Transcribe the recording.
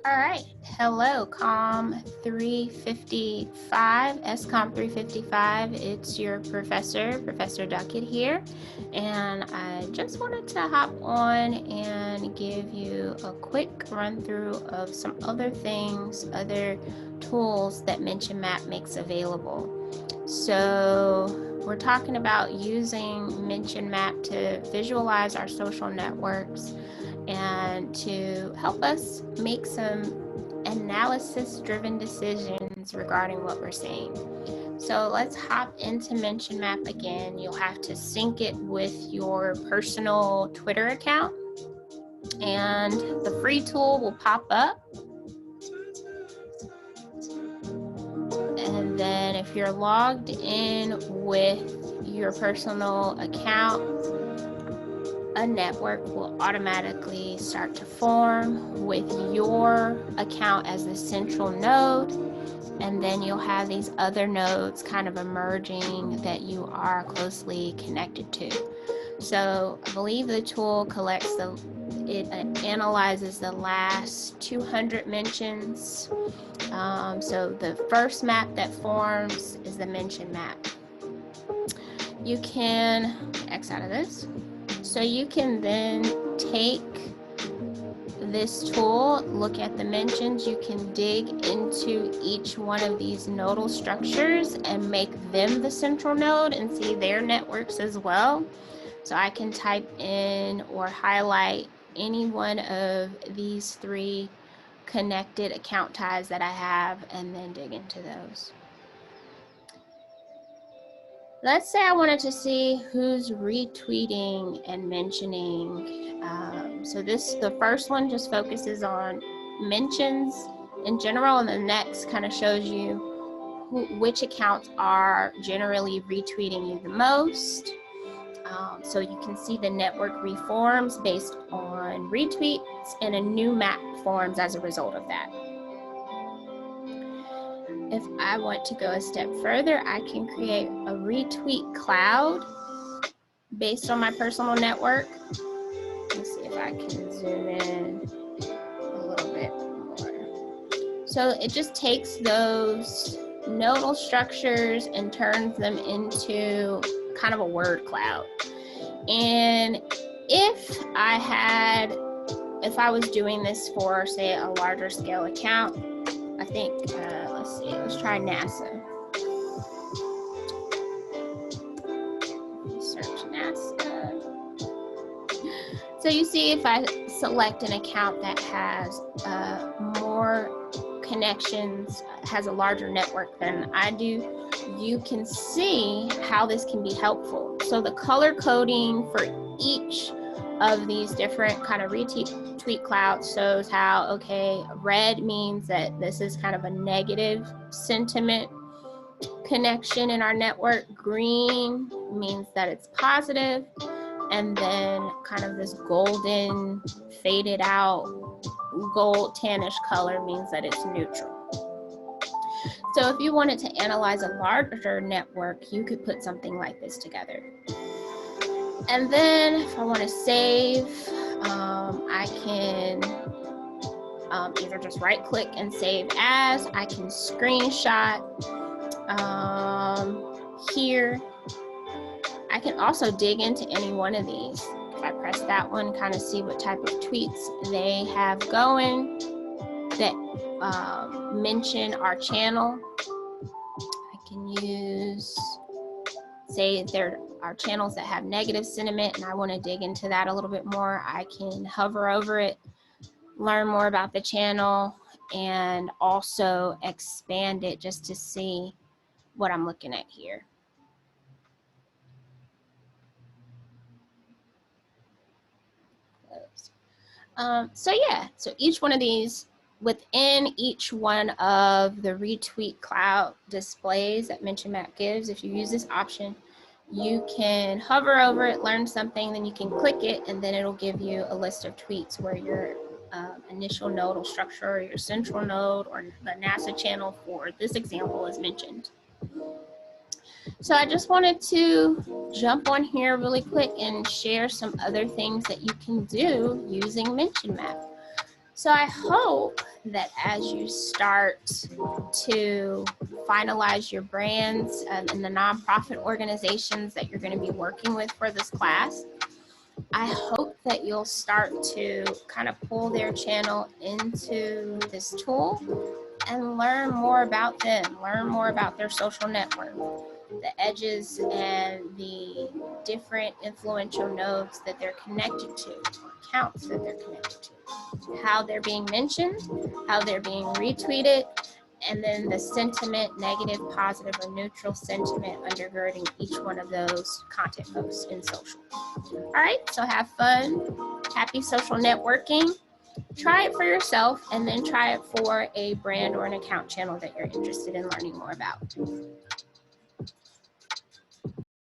All right, hello, COM 355, SCOM 355. It's your Professor Duckett here, and I just wanted to hop on and give you a quick run through of some other things, other tools that Mention Mapp makes available. So we're talking about using Mention Mapp to visualize our social networks and to help us make some analysis-driven decisions regarding what we're seeing. So let's hop into Mention Mapp again. You'll have to sync it with your personal Twitter account, and the free tool will pop up. And then if you're logged in with your personal account, a network will automatically start to form with your account as the central node, and then you'll have these other nodes kind of emerging that you are closely connected to. So I believe the tool collects it analyzes the last 200 mentions. So the first map that forms is the Mention Mapp. You can X out of this. So you can then take this tool, look at the mentions, you can dig into each one of these nodal structures and make them the central node and see their networks as well. So I can type in or highlight any one of these three connected account ties that I have and then dig into those. Let's say I wanted to see who's retweeting and mentioning. So the first one just focuses on mentions in general, and the next kind of shows you which accounts are generally retweeting you the most. So you can see the network reforms based on retweets, and a new map forms as a result of that. If I want to go a step further, I can create a retweet cloud based on my personal network. Let's see if I can zoom in a little bit more. So it just takes those nodal structures and turns them into kind of a word cloud. And if I was doing this for, say, a larger scale account, I think, let's see, let's try NASA. Search NASA. So you see, if I select an account that has more connections, has a larger network than I do, you can see how this can be helpful. So the color coding for each of these different kind of retweet clouds shows how, okay, red means that this is kind of a negative sentiment connection in our network. Green means that it's positive, and then kind of this golden faded out gold tannish color means that it's neutral. So if you wanted to analyze a larger network, you could put something like this together. And then if I want to save, I can either just right click and save as. I can screenshot here. I can also dig into any one of these. If I press that one, kind of see what type of tweets they have going that mention our channel. I can use, say, there are channels that have negative sentiment and I want to dig into that a little bit more. I can hover over it, learn more about the channel, and also expand it just to see what I'm looking at here. So yeah, so each one of these, within each one of the retweet cloud displays that Mention Mapp gives, if you use this option, you can hover over it, learn something, then you can click it, and then it'll give you a list of tweets where your initial nodal structure or your central node or the NASA channel for this example is mentioned. So I just wanted to jump on here really quick and share some other things that you can do using Mention Mapp. So I hope that as you start to finalize your brands and the nonprofit organizations that you're going to be working with for this class, I hope that you'll start to kind of pull their channel into this tool and learn more about them, learn more about their social network, the edges and the different influential nodes that they're connected to, accounts that they're connected to, how they're being mentioned, how they're being retweeted, and then the sentiment, negative, positive, or neutral sentiment undergirding each one of those content posts in social. All right, so have fun. Happy social networking. Try it for yourself and then try it for a brand or an account channel that you're interested in learning more about.